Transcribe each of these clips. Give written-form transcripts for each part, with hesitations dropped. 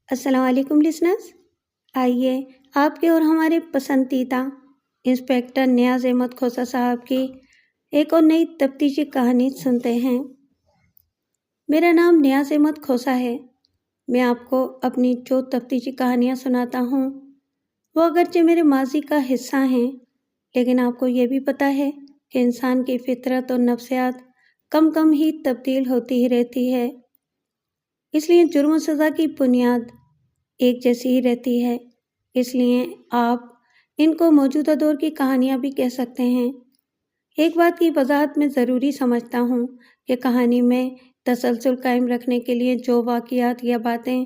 السلام علیکم لسنرز، آئیے آپ کے اور ہمارے پسندیدہ انسپیکٹر نیاز احمد کھوسہ صاحب کی ایک اور نئی تفتیشی کہانی سنتے ہیں۔ میرا نام نیاز احمد کھوسہ ہے۔ میں آپ کو اپنی جو تفتیشی کہانیاں سناتا ہوں وہ اگرچہ میرے ماضی کا حصہ ہیں، لیکن آپ کو یہ بھی پتہ ہے کہ انسان کی فطرت اور نفسیات کم ہی تبدیل ہوتی ہی رہتی ہے، اس لیے جرم و سزا کی بنیاد ایک جیسی ہی رہتی ہے۔ اس لیے آپ ان کو موجودہ دور کی کہانیاں بھی کہہ سکتے ہیں۔ ایک بات کی وضاحت میں ضروری سمجھتا ہوں کہ کہانی میں تسلسل قائم رکھنے کے لیے جو واقعات یا باتیں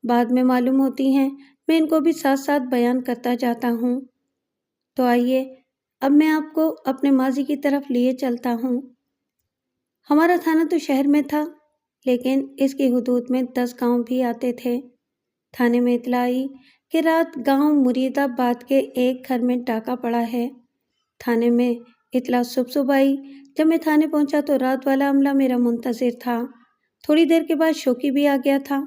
بعد میں معلوم ہوتی ہیں، میں ان کو بھی ساتھ ساتھ بیان کرتا جاتا ہوں۔ تو آئیے اب میں آپ کو اپنے ماضی کی طرف لیے چلتا ہوں۔ ہمارا تھانہ تو شہر میں تھا، لیکن اس کی حدود میں 10 گاؤں بھی آتے تھے۔ تھانے میں اطلاع آئی کہ رات گاؤں مرید آباد کے ایک گھر میں ڈاکہ پڑا ہے۔ تھانے میں اطلاع صبح آئی۔ جب میں تھانے پہنچا تو رات والا عملہ میرا منتظر تھا۔ تھوڑی دیر کے بعد شوقی بھی آ گیا تھا۔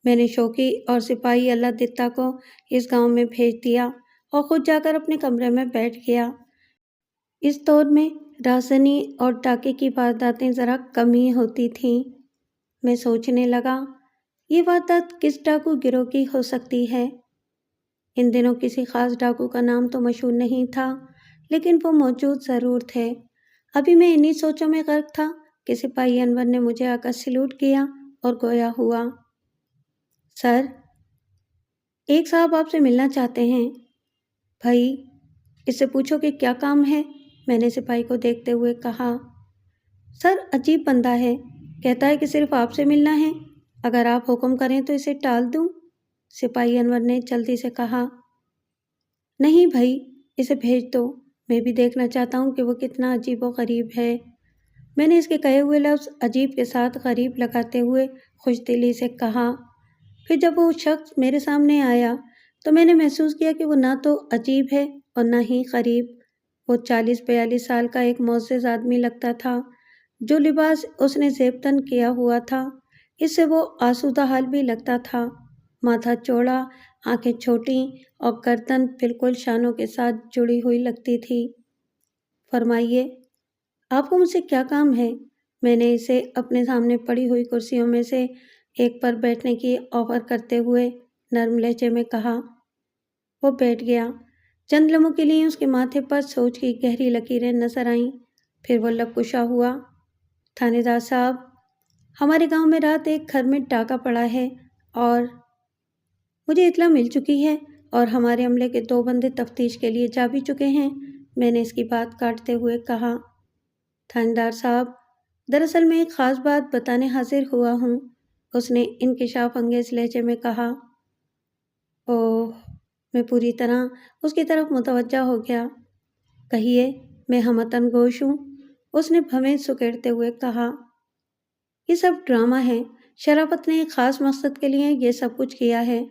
میں نے شوقی اور سپاہی اللہ دتہ کو اس گاؤں میں بھیج دیا اور خود جا کر اپنے کمرے میں بیٹھ گیا۔ اس دور میں رازنی اور ڈاکے کی وارداتیں ذرا کم ہی ہوتی تھیں۔ میں سوچنے لگا، یہ واردات کس ڈاکو گروہ کی ہو سکتی ہے؟ ان دنوں کسی خاص ڈاکو کا نام تو مشہور نہیں تھا، لیکن وہ موجود ضرور تھے۔ ابھی میں انہی سوچوں میں غرق تھا کہ سپاہی انور نے مجھے آ کر سلوٹ کیا اور گویا ہوا، سر، ایک صاحب آپ سے ملنا چاہتے ہیں۔ بھائی، اس سے پوچھو کہ کیا کام ہے، میں نے سپاہی کو دیکھتے ہوئے کہا۔ سر، عجیب بندہ ہے، کہتا ہے کہ صرف آپ سے ملنا ہے، اگر آپ حکم کریں تو اسے ٹال دوں؟ سپاہی انور نے جلدی سے کہا۔ نہیں بھائی، اسے بھیج دو، میں بھی دیکھنا چاہتا ہوں کہ وہ کتنا عجیب و غریب ہے۔ میں نے اس کے کہے ہوئے لفظ عجیب کے ساتھ غریب لگاتے ہوئے خوش دلی سے کہا۔ پھر جب وہ شخص میرے سامنے آیا تو میں نے محسوس کیا کہ وہ نہ تو عجیب ہے اور نہ ہی غریب۔ وہ 40-42 سال کا ایک معزز آدمی لگتا تھا۔ جو لباس اس نے زیب تن کیا ہوا تھا، اس سے وہ آسودہ حال بھی لگتا تھا۔ ماتھا چوڑا، آنکھیں چھوٹی اور گردن بالکل شانوں کے ساتھ جڑی ہوئی لگتی تھی۔ فرمائیے، آپ کو مجھ سے کیا کام ہے؟ میں نے اسے اپنے سامنے پڑی ہوئی کرسیوں میں سے ایک پر بیٹھنے کی آفر کرتے ہوئے نرم لہجے میں کہا۔ وہ بیٹھ گیا۔ چند لمحوں کے لیے اس کے ماتھے پر سوچ کی گہری لکیریں نظر آئیں، پھر وہ لب کشا ہوا۔ تھانے دار صاحب، ہمارے گاؤں میں رات ایک گھر میں ڈاکہ پڑا ہے اور مجھے اطلاع مل چکی ہے اور ہمارے عملے کے 2 بندے تفتیش کے لیے جا بھی چکے ہیں، میں نے اس کی بات کاٹتے ہوئے کہا۔ تھانے دار صاحب، دراصل میں ایک خاص بات بتانے حاضر ہوا ہوں، اس نے انکشاف انگیز لہجے میں کہا۔ اوہ، میں پوری طرح اس کی طرف متوجہ ہو گیا۔ کہیے، میں ہمتن گوش ہوں، اس نے بھویں سکیڑتے ہوئے کہا۔ یہ سب ڈرامہ ہے، شرافت نے ایک خاص مقصد کے لیے یہ سب کچھ کیا ہے۔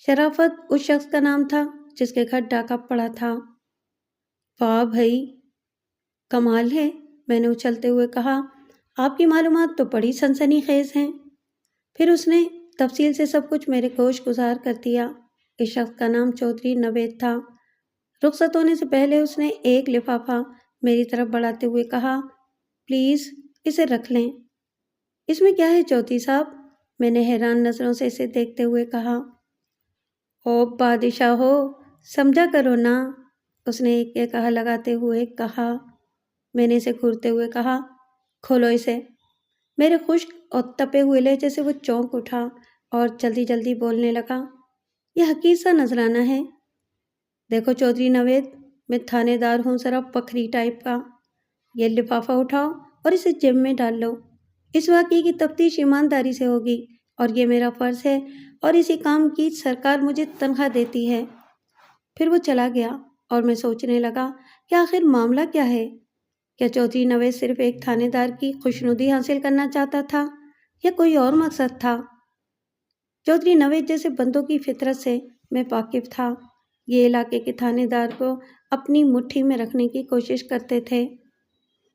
شرافت اس شخص کا نام تھا جس کے گھر ڈاکہ پڑا تھا۔ واہ بھائی، کمال ہے، میں نے اچھلتے ہوئے کہا۔ آپ کی معلومات تو بڑی سنسنی خیز ہیں۔ پھر اس نے تفصیل سے سب کچھ میرے گوش گزار کر دیا۔ اس شخص کا نام چودھری نوید تھا۔ رخصت ہونے سے پہلے اس نے ایک لفافہ میری طرف بڑھاتے ہوئے کہا، پلیز اسے رکھ لیں۔ اس میں کیا ہے چودھری صاحب؟ میں نے حیران نظروں سے اسے دیکھتے ہوئے کہا۔ او بادشاہ ہو، سمجھا کرو نا، اس نے ایک کہا لگاتے ہوئے کہا۔ میں نے اسے گھورتے ہوئے کہا، کھولو اسے۔ میرے خشک اور تپے ہوئے لہجے سے وہ چونک اٹھا اور جلدی جلدی بولنے لگا، یہ حقیر سا نذرانہ ہے۔ دیکھو چودھری نوید، میں تھانے دار ہوں ذرا پکھری ٹائپ کا۔ یہ لفافہ اٹھاؤ اور اسے جیب میں ڈال لو۔ اس واقعے کی تفتیش ایمانداری سے ہوگی اور یہ میرا فرض ہے اور اسی کام کی سرکار مجھے تنخواہ دیتی ہے۔ پھر وہ چلا گیا اور میں سوچنے لگا کہ آخر معاملہ کیا ہے؟ کیا چودھری نوید صرف ایک تھانے دار کی خوشنودی حاصل کرنا چاہتا تھا یا کوئی اور مقصد تھا؟ چودھری نوید جیسے بندوں کی فطرت سے میں واقف تھا۔ یہ علاقے کے تھانے دار کو اپنی مٹھی میں رکھنے کی کوشش کرتے تھے۔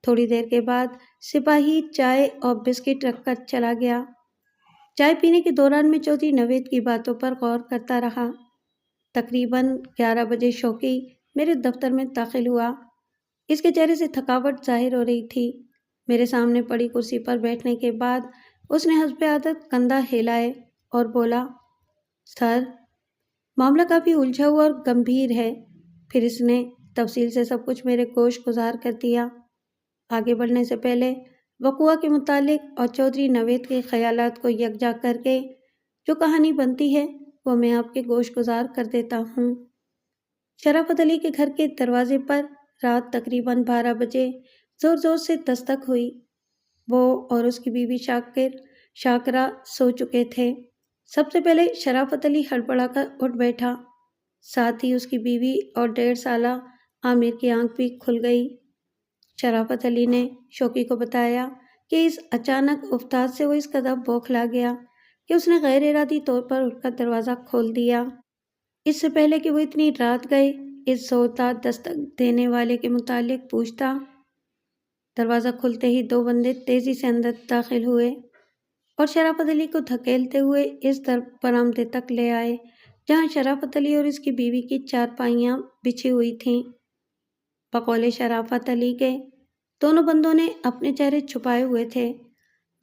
تھوڑی دیر کے بعد سپاہی چائے اور بسکٹ رکھ کر چلا گیا۔ چائے پینے کے دوران میں چودھری نوید کی باتوں پر غور کرتا رہا۔ تقریباً 11 بجے شوقی میرے دفتر میں داخل ہوا۔ اس کے چہرے سے تھکاوٹ ظاہر ہو رہی تھی۔ میرے سامنے پڑی کرسی پر بیٹھنے کے بعد اس نے حسب عادت کندھا ہلائے اور بولا، سر، معاملہ کافی الجھا ہوا اور گمبھیر ہے۔ پھر اس نے تفصیل سے سب کچھ میرے گوش گزار کر دیا۔ آگے بڑھنے سے پہلے وقوعہ کے متعلق اور چودھری نوید کے خیالات کو یکجا کر کے جو کہانی بنتی ہے وہ میں آپ کے گوش گزار کر دیتا ہوں۔ شرافت علی کے گھر کے دروازے پر رات تقریباً 12 بجے زور زور سے دستک ہوئی۔ وہ اور اس کی بیوی شاکرہ سو چکے تھے۔ سب سے پہلے شرافت علی ہڑبڑا کر اٹھ بیٹھا، ساتھ ہی اس کی بیوی اور 1.5 سالہ عامر کی آنکھ بھی کھل گئی۔ شرافت علی نے شوقی کو بتایا کہ اس اچانک افتاد سے وہ اس قدر بوکھلا گیا کہ اس نے غیر ارادی طور پر اٹھ کر دروازہ کھول دیا۔ اس سے پہلے کہ وہ اتنی رات گئے اس زوردار دستک دینے والے کے متعلق پوچھتا، دروازہ کھلتے ہی 2 بندے تیزی سے اندر داخل ہوئے اور شرافت علی کو دھکیلتے ہوئے اس در برآمدے تک لے آئے جہاں شرافت علی اور اس کی بیوی کی چارپائیاں بچھی ہوئی تھیں۔ بقول شرافت علی کے دونوں بندوں نے اپنے چہرے چھپائے ہوئے تھے،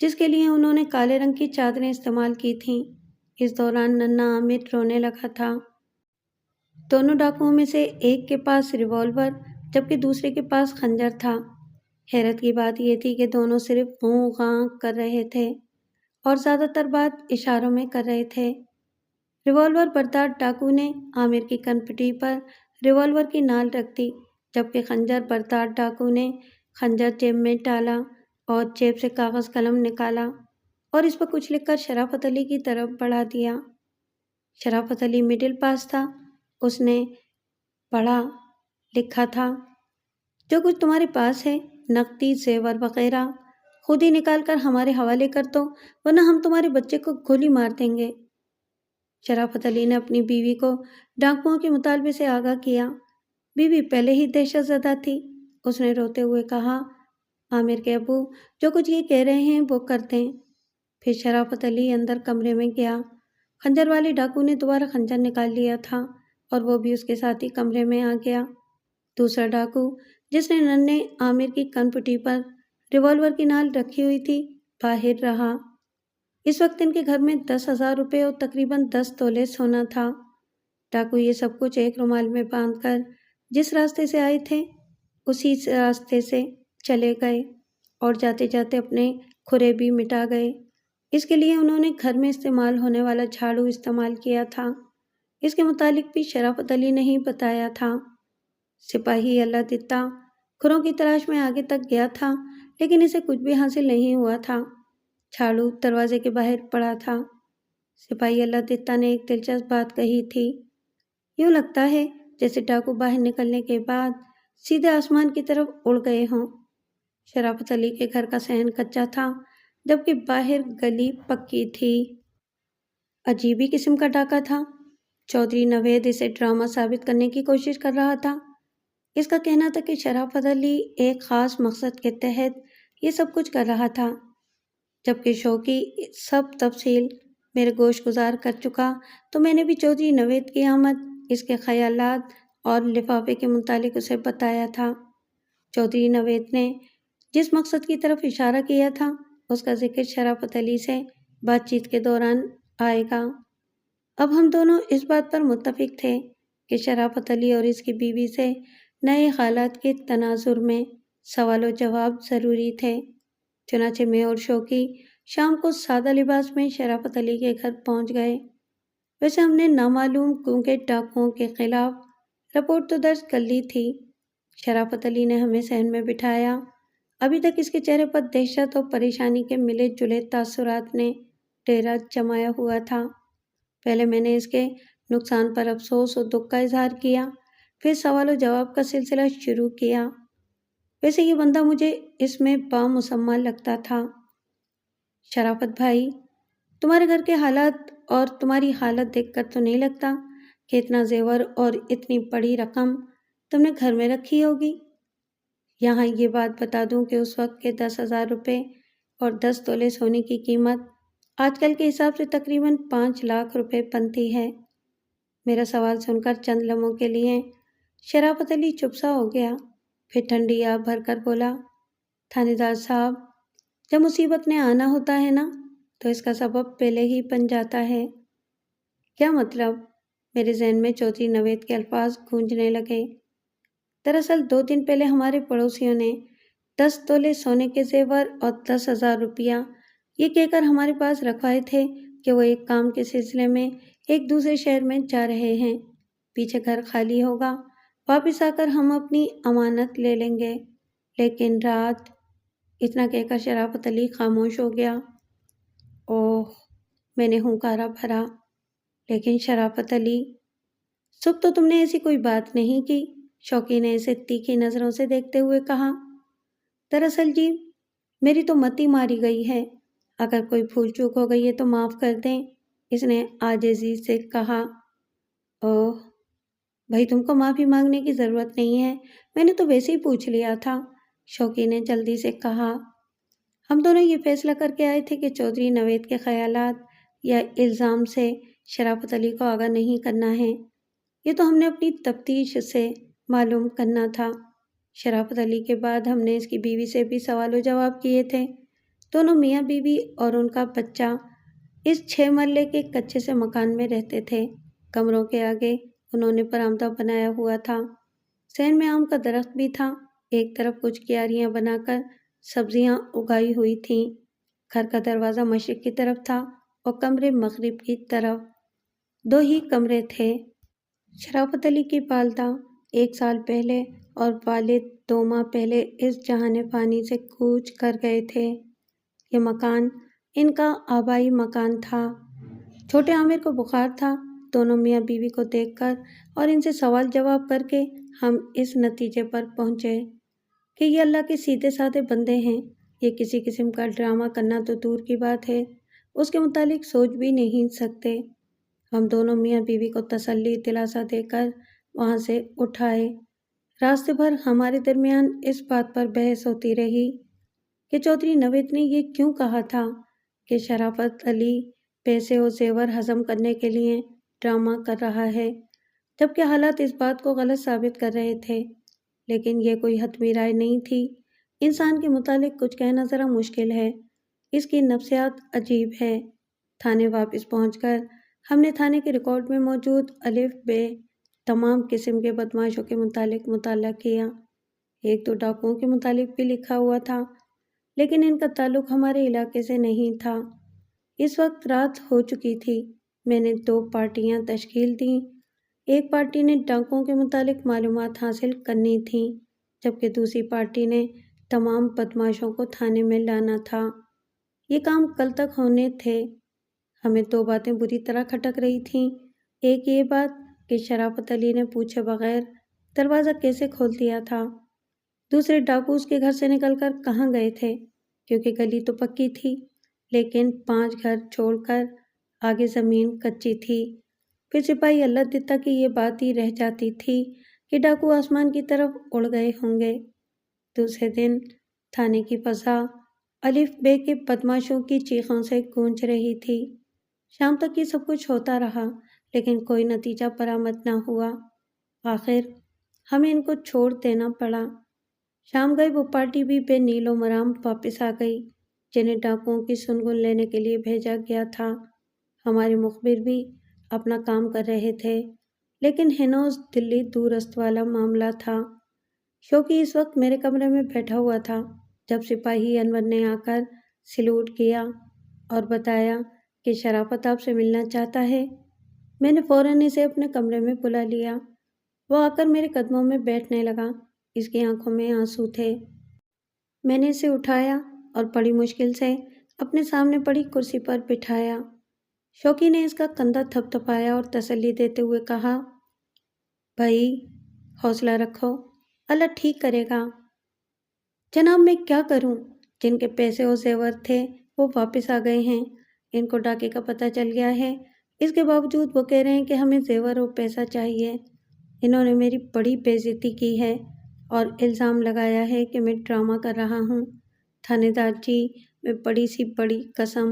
جس کے لیے انہوں نے کالے رنگ کی چادریں استعمال کی تھیں۔ اس دوران ننھا عامر رونے لگا تھا۔ دونوں ڈاکوؤں میں سے ایک کے پاس ریوالور جبکہ دوسرے کے پاس خنجر تھا۔ حیرت کی بات یہ تھی کہ دونوں صرف غوں غاں کر رہے تھے اور زیادہ تر بات اشاروں میں کر رہے تھے۔ ریوالور بردار ڈاکو نے عامر کی کنپٹی پر ریوالور کی نال رکھ دی جبکہ خنجر بردار ڈاکو نے خنجر جیب میں ڈالا اور جیب سے کاغذ قلم نکالا اور اس پر کچھ لکھ کر شرافت علی کی طرف بڑھا دیا۔ شرافت علی مڈل پاس تھا۔ اس نے پڑھا لکھا تھا، جو کچھ تمہارے پاس ہے، نقدی، زیور وغیرہ، خود ہی نکال کر ہمارے حوالے کر دو ورنہ ہم تمہارے بچے کو گولی مار دیں گے۔ شرافت علی نے اپنی بیوی کو ڈاکوؤں کے مطالبے سے آگاہ کیا۔ بیوی پہلے ہی دہشت زدہ تھی۔ اس نے روتے ہوئے کہا، عامر کے ابو جو کچھ یہ کہہ رہے ہیں وہ کر دیں۔ پھر شرافت علی اندر کمرے میں گیا۔ خنجر والے ڈاکو نے دوبارہ خنجر نکال لیا تھا اور وہ بھی اس کے ساتھ ہی کمرے میں آ گیا۔ دوسرا ڈاکو جس نے ننھے عامر کی کنپٹی پر ریوالور کی نال رکھی ہوئی تھی باہر رہا۔ اس وقت ان کے گھر میں 10,000 روپے اور تقریباً 10 تولے سونا تھا۔ ڈاکو یہ سب کچھ ایک رومال میں باندھ کر جس راستے سے آئے تھے اسی راستے سے چلے گئے اور جاتے جاتے اپنے کھرے بھی مٹا گئے۔ اس کے لیے انہوں نے گھر میں استعمال ہونے والا جھاڑو استعمال کیا تھا۔ اس کے متعلق بھی شرافت علی نے ہی بتایا تھا۔ سپاہی اللہ دتا کھروں کی تلاش میں آگے تک گیا تھا لیکن اسے کچھ بھی حاصل نہیں ہوا تھا۔ جھاڑو دروازے کے باہر پڑا تھا۔ سپاہی اللہ دتا نے ایک دلچسپ بات کہی تھی، یوں لگتا ہے جیسے ڈاکو باہر نکلنے کے بعد سیدھے آسمان کی طرف اڑ گئے ہوں۔ شرافت علی کے گھر کا صحن کچا تھا جبکہ باہر گلی پکی تھی۔ عجیب ہی قسم کا ڈاکہ تھا۔ چودھری نوید اسے ڈرامہ ثابت کرنے کی کوشش کر رہا تھا۔ اس کا کہنا تھا کہ شرافت علی ایک خاص مقصد کے تحت یہ سب کچھ کر رہا تھا۔ جبکہ شوقی سب تفصیل میرے گوش گزار کر چکا تو میں نے بھی چودھری نوید کی آمد، اس کے خیالات اور لفافے کے متعلق اسے بتایا تھا۔ چودھری نوید نے جس مقصد کی طرف اشارہ کیا تھا اس کا ذکر شرافت علی سے بات چیت کے دوران آئے گا۔ اب ہم دونوں اس بات پر متفق تھے کہ شرافت علی اور اس کی بیوی سے نئے حالات کے تناظر میں سوال و جواب ضروری تھے۔ چنانچہ میں اور شوقی شام کو سادہ لباس میں شرافت علی کے گھر پہنچ گئے۔ ویسے ہم نے نامعلوم گونگے ڈاکوؤں کے خلاف رپورٹ تو درج کر لی تھی۔ شرافت علی نے ہمیں صحن میں بٹھایا۔ ابھی تک اس کے چہرے پر دہشت اور پریشانی کے ملے جلے تاثرات نے ڈیرا جمایا ہوا تھا۔ پہلے میں نے اس کے نقصان پر افسوس اور دکھ کا اظہار کیا، پھر سوال و جواب کا سلسلہ شروع کیا۔ ویسے یہ بندہ مجھے اس میں بامسمى لگتا تھا۔ شرافت بھائی، تمہارے گھر کے حالات اور تمہاری حالت دیکھ کر تو نہیں لگتا کہ اتنا زیور اور اتنی بڑی رقم تم نے گھر میں رکھی ہوگی۔ یہاں یہ بات بتا دوں کہ اس وقت کے 10,000 روپے اور 10 تولے سونے کی قیمت آج کل کے حساب سے تقریباً 5 لاکھ روپے بنتی ہے۔ میرا سوال سن کر چند لمحوں کے لیے شرافت علی چپ سا ہو گیا، پھر ٹھنڈی آہ بھر کر بولا، تھانے دار صاحب، جب مصیبت نے آنا ہوتا ہے نا تو اس کا سبب پہلے ہی بن جاتا ہے۔ کیا مطلب؟ میرے ذہن میں چودھری نوید کے الفاظ گونجنے لگے۔ دراصل 2 دن پہلے ہمارے پڑوسیوں نے 10 تولے سونے کے زیور اور 10,000 روپیہ یہ کہہ کر ہمارے پاس رکھوائے تھے کہ وہ ایک کام کے سلسلے میں ایک دوسرے شہر میں جا رہے ہیں، پیچھے گھر خالی ہوگا، واپس آ کر ہم اپنی امانت لے لیں گے۔ لیکن رات… اتنا کہہ کر شرافت علی خاموش ہو گیا۔ اوہ، میں نے ہنکارا بھرا، لیکن شرافت علی، صبح تو تم نے ایسی کوئی بات نہیں کی؟ شوقی نے اسے تیکھی نظروں سے دیکھتے ہوئے کہا۔ دراصل جی، میری تو متی ماری گئی ہے، اگر کوئی بھول چوک ہو گئی ہے تو معاف کر دیں، اس نے عاجزی سے کہا۔ اوہ بھائی، تم کو معافی مانگنے کی ضرورت نہیں ہے، میں نے تو ویسے ہی پوچھ لیا تھا، شوقی نے جلدی سے کہا۔ ہم دونوں یہ فیصلہ کر کے آئے تھے کہ چودھری نوید کے خیالات یا الزام سے شرافت علی کو آگاہ نہیں کرنا ہے، یہ تو ہم نے اپنی تفتیش سے معلوم کرنا تھا۔ شرافت علی کے بعد ہم نے اس کی بیوی سے بھی سوال و جواب کیے تھے۔ دونوں میاں بیوی اور ان کا بچہ اس 6 مرلے کے کچے سے مکان میں رہتے تھے۔ کمروں کے آگے انہوں نے برآمدہ بنایا ہوا تھا، صحن میں آم کا درخت بھی تھا، ایک طرف کچھ کیاریاں بنا کر سبزیاں اگائی ہوئی تھیں، گھر کا دروازہ مشرق کی طرف تھا اور کمرے مغرب کی طرف۔ 2 ہی کمرے تھے۔ شرافت علی کی والدہ 1 سال پہلے اور والد 2 ماہ پہلے اس جہان فانی سے کوچ کر گئے تھے۔ یہ مکان ان کا آبائی مکان تھا۔ چھوٹے عامر کو بخار تھا۔ دونوں میاں بیوی کو دیکھ کر اور ان سے سوال جواب کر کے ہم اس نتیجے پر پہنچے کہ یہ اللہ کے سیدھے سادے بندے ہیں۔ یہ کسی قسم کا ڈرامہ کرنا تو دور کی بات ہے، اس کے متعلق سوچ بھی نہیں سکتے۔ ہم دونوں میاں بیوی کو تسلی دلاسا دے کر وہاں سے اٹھائے۔ راستے بھر ہمارے درمیان اس بات پر بحث ہوتی رہی کہ چودھری نوید نے یہ کیوں کہا تھا کہ شرافت علی پیسے اور زیور ہضم کرنے کے لیے ڈرامہ کر رہا ہے، جبکہ حالات اس بات کو غلط ثابت کر رہے تھے۔ لیکن یہ کوئی حتمی رائے نہیں تھی۔ انسان کے متعلق کچھ کہنا ذرا مشکل ہے، اس کی نفسیات عجیب ہے۔ تھانے واپس پہنچ کر ہم نے تھانے کے ریکارڈ میں موجود الف بے تمام قسم کے بدماشوں کے متعلق مطالعہ کیا۔ 1-2 ڈاکوؤں کے متعلق بھی لکھا ہوا تھا، لیکن ان کا تعلق ہمارے علاقے سے نہیں تھا۔ اس وقت رات ہو چکی تھی۔ میں نے 2 پارٹیاں تشکیل دیں۔ ایک پارٹی نے ڈاکوؤں کے متعلق معلومات حاصل کرنی تھیں، جبکہ دوسری پارٹی نے تمام بدماشوں کو تھانے میں لانا تھا۔ یہ کام کل تک ہونے تھے۔ ہمیں 2 باتیں بری طرح کھٹک رہی تھیں۔ ایک یہ بات کہ شرافت علی نے پوچھے بغیر دروازہ کیسے کھول دیا تھا۔ دوسرے، ڈاکو اس کے گھر سے نکل کر کہاں گئے تھے، کیونکہ گلی تو پکی تھی، لیکن 5 گھر چھوڑ کر آگے زمین کچی تھی۔ پھر سپاہی اللہ دیتا کہ یہ بات ہی رہ جاتی تھی کہ ڈاکو آسمان کی طرف اڑ گئے ہوں گے۔ دوسرے دن تھانے کی فضا الف بے کے بدماشوں کی چیخوں سے گونج رہی تھی۔ شام تک یہ سب کچھ ہوتا رہا، لیکن کوئی نتیجہ برآمد نہ ہوا۔ آخر ہمیں ان کو چھوڑ دینا پڑا۔ شام گئی وہ پارٹی بھی بے نیل و مرام واپس آ گئی، جنہیں ڈاکوؤں کی سنگن لینے کے لیے بھیجا گیا تھا۔ ہمارے مخبر بھی اپنا کام کر رہے تھے، لیکن ہنوز دلی دورست والا معاملہ تھا۔ شوقی اس وقت میرے کمرے میں بیٹھا ہوا تھا جب سپاہی انور نے آ کر سلوٹ کیا اور بتایا کہ شرافت آپ سے ملنا چاہتا ہے۔ میں نے فوراً اسے اپنے کمرے میں بلا لیا۔ وہ آ کر میرے قدموں میں بیٹھنے لگا۔ اس کی آنکھوں میں آنسو تھے۔ میں نے اسے اٹھایا اور بڑی مشکل سے اپنے سامنے پڑی کرسی پر بٹھایا۔ شوقی نے اس کا کندھا تھپ تھپایا اور تسلی دیتے ہوئے کہا، بھائی حوصلہ رکھو، اللہ ٹھیک کرے گا۔ جناب میں کیا کروں؟ جن کے پیسے اور زیور تھے وہ واپس آ گئے ہیں، ان کو ڈاکے کا پتہ چل گیا ہے، اس کے باوجود وہ کہہ رہے ہیں کہ ہمیں زیور اور پیسہ چاہیے۔ انہوں نے میری بڑی بے عزتی کی ہے اور الزام لگایا ہے کہ میں ڈرامہ کر رہا ہوں۔ تھانے دار جی، میں بڑی سی بڑی قسم۔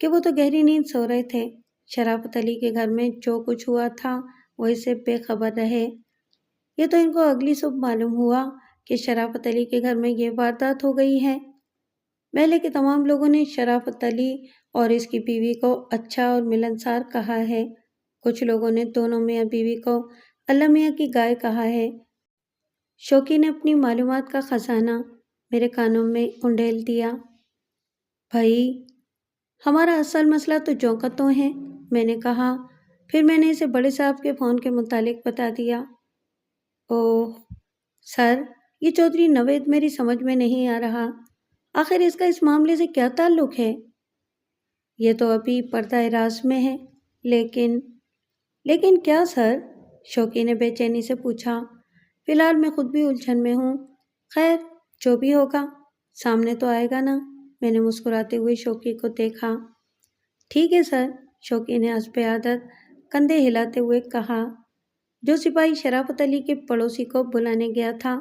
کہ وہ تو گہری نیند سو رہے تھے۔ شرافت علی کے گھر میں جو کچھ ہوا تھا وہ اس سے بے خبر رہے۔ یہ تو ان کو اگلی صبح معلوم ہوا کہ شرافت علی کے گھر میں یہ واردات ہو گئی ہے۔ محلے کے تمام لوگوں نے شرافت علی اور اس کی بیوی کو اچھا اور ملنسار کہا ہے۔ کچھ لوگوں نے دونوں میاں بیوی کو اللہ میاں کی گائے کہا ہے۔ شوقی نے اپنی معلومات کا خزانہ میرے کانوں میں انڈیل دیا۔ بھائی، ہمارا اصل مسئلہ تو جوکتوں ہے، میں نے کہا۔ پھر میں نے اسے بڑے صاحب کے فون کے متعلق بتا دیا۔ اوہ سر، یہ چودھری نوید میری سمجھ میں نہیں آ رہا۔ آخر اس کا اس معاملے سے کیا تعلق ہے؟ یہ تو ابھی پردہ راز میں ہے، لیکن کیا سر؟ شوقی نے بے چینی سے پوچھا۔ فی الحال میں خود بھی الجھن میں ہوں۔ خیر، جو بھی ہوگا سامنے تو آئے گا نا، میں نے مسکراتے ہوئے شوقی کو دیکھا۔ ٹھیک ہے سر، شوقی نے حسب عادت کندھے ہلاتے ہوئے کہا۔ جو سپاہی شرافت علی کے پڑوسی کو بلانے گیا تھا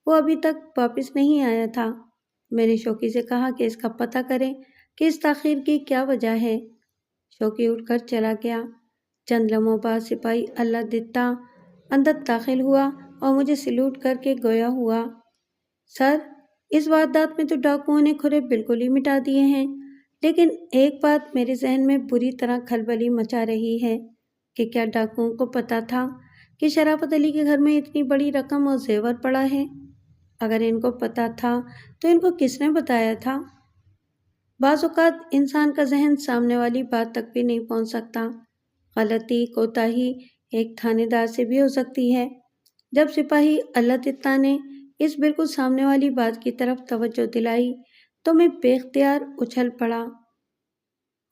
وہ ابھی تک واپس نہیں آیا تھا۔ میں نے شوقی سے کہا کہ اس کا پتہ کریں کہ اس تاخیر کی کیا وجہ ہے۔ شوقی اٹھ کر چلا گیا۔ چند لمحوں بعد سپاہی اللہ دتا اندر داخل ہوا اور مجھے سلوٹ کر کے گویا ہوا، سر، اس واردات میں تو ڈاکوؤں نے کھرے بالکل ہی مٹا دیے ہیں، لیکن ایک بات میرے ذہن میں بری طرح کھلبلی مچا رہی ہے کہ کیا ڈاکوؤں کو پتہ تھا کہ شرافت علی کے گھر میں اتنی بڑی رقم اور زیور پڑا ہے؟ اگر ان کو پتہ تھا تو ان کو کس نے بتایا تھا؟ بعض اوقات انسان کا ذہن سامنے والی بات تک بھی نہیں پہنچ سکتا۔ غلطی کوتاہی ایک تھانے دار سے بھی ہو سکتی ہے۔ جب سپاہی اللہ دتا نے اس بالکل سامنے والی بات کی طرف توجہ دلائی تو میں بے اختیار اچھل پڑا۔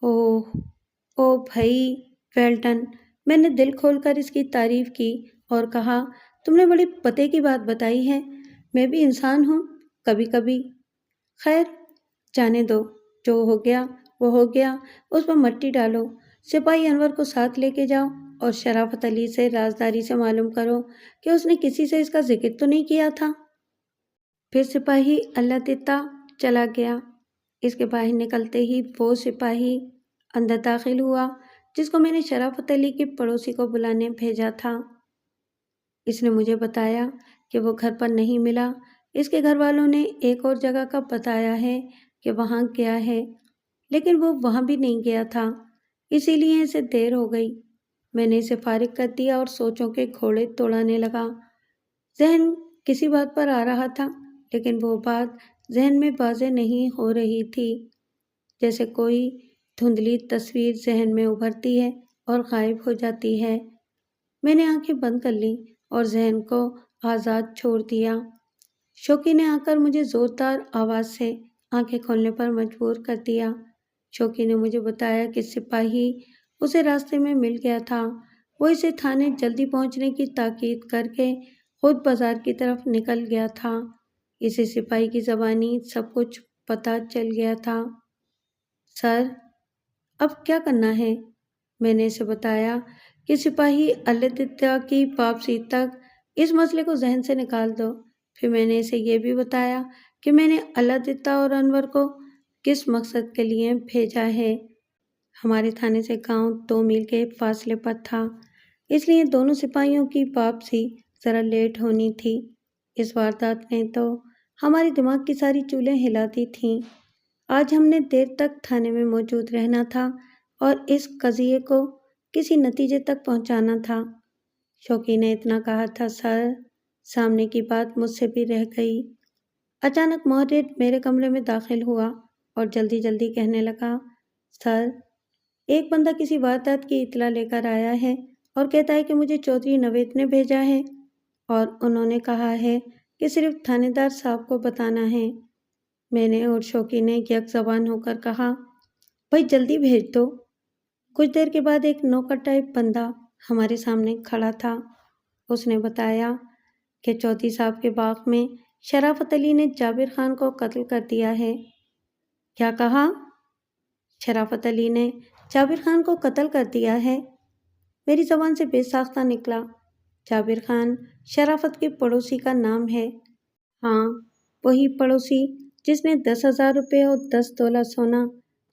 اوہ بھائی، ویل ڈن، میں نے دل کھول کر اس کی تعریف کی اور کہا، تم نے بڑے پتے کی بات بتائی ہے۔ میں بھی انسان ہوں کبھی کبھی۔ خیر، جانے دو، جو ہو گیا وہ ہو گیا، اس پر مٹی ڈالو۔ سپاہی انور کو ساتھ لے کے جاؤ اور شرافت علی سے رازداری سے معلوم کرو کہ اس نے کسی سے اس کا ذکر تو نہیں کیا تھا۔ پھر سپاہی اللہ دتا چلا گیا۔ اس کے باہر نکلتے ہی وہ سپاہی اندر داخل ہوا جس کو میں نے شرافت علی کے پڑوسی کو بلانے بھیجا تھا۔ اس نے مجھے بتایا کہ وہ گھر پر نہیں ملا۔ اس کے گھر والوں نے ایک اور جگہ کا بتایا ہے کہ وہاں گیا ہے، لیکن وہ وہاں بھی نہیں گیا تھا، اسی لیے اسے دیر ہو گئی۔ میں نے اسے فارغ کر دیا اور سوچوں کے گھوڑے دوڑانے لگا۔ ذہن کسی بات پر آ رہا تھا، لیکن وہ بات ذہن میں واضح نہیں ہو رہی تھی، جیسے کوئی دھندلی تصویر ذہن میں ابھرتی ہے اور غائب ہو جاتی ہے۔ میں نے آنکھیں بند کر لیں اور ذہن کو آزاد چھوڑ دیا۔ شوقی نے آ کر مجھے زوردار آواز سے آنکھیں کھولنے پر مجبور کر دیا۔ شوقی نے مجھے بتایا کہ سپاہی اسے راستے میں مل گیا تھا۔ وہ اسے تھانے جلدی پہنچنے کی تاکید کر کے خود بازار کی طرف نکل گیا تھا۔ اسے سپاہی کی زبانی سب کچھ پتہ چل گیا تھا۔ سر، اب کیا کرنا ہے؟ میں نے اسے بتایا کہ سپاہی اللہ دتا کی واپسی تک اس مسئلے کو ذہن سے نکال دو۔ پھر میں نے اسے یہ بھی بتایا کہ میں نے اللہ دتا اور انور کو کس مقصد کے لیے بھیجا ہے۔ ہمارے تھانے سے گاؤں 2 میل کے فاصلے پر تھا، اس لیے دونوں سپاہیوں کی واپسی ذرا لیٹ ہونی تھی۔ اس واردات نے تو ہمارے دماغ کی ساری چولیں ہلا دی تھیں۔ آج ہم نے دیر تک تھانے میں موجود رہنا تھا اور اس قضیے کو کسی نتیجے تک پہنچانا تھا۔ شوقی نے اتنا کہا تھا سر، سامنے کی بات مجھ سے بھی رہ گئی۔ اچانک محرر میرے کمرے میں داخل ہوا اور جلدی جلدی کہنے لگا، سر، ایک بندہ کسی واردات کی اطلاع لے کر آیا ہے اور کہتا ہے کہ مجھے چودھری نوید نے بھیجا ہے اور انہوں نے کہا ہے کہ صرف تھانے دار صاحب کو بتانا ہے۔ میں نے اور شوقی نے یک زبان ہو کر کہا، بھائی جلدی بھیج دو۔ کچھ دیر کے بعد ایک نوکر ٹائپ بندہ ہمارے سامنے کھڑا تھا۔ اس نے بتایا کہ چودھری صاحب کے باغ میں شرافت علی نے جابر خان کو قتل کر دیا ہے۔ کیا کہا؟ شرافت علی نے جابر خان کو قتل کر دیا ہے؟ میری زبان سے بے ساختہ نکلا۔ جابر خان شرافت کے پڑوسی کا نام ہے۔ ہاں، وہی پڑوسی جس نے 10,000 روپے اور 10 تولہ سونا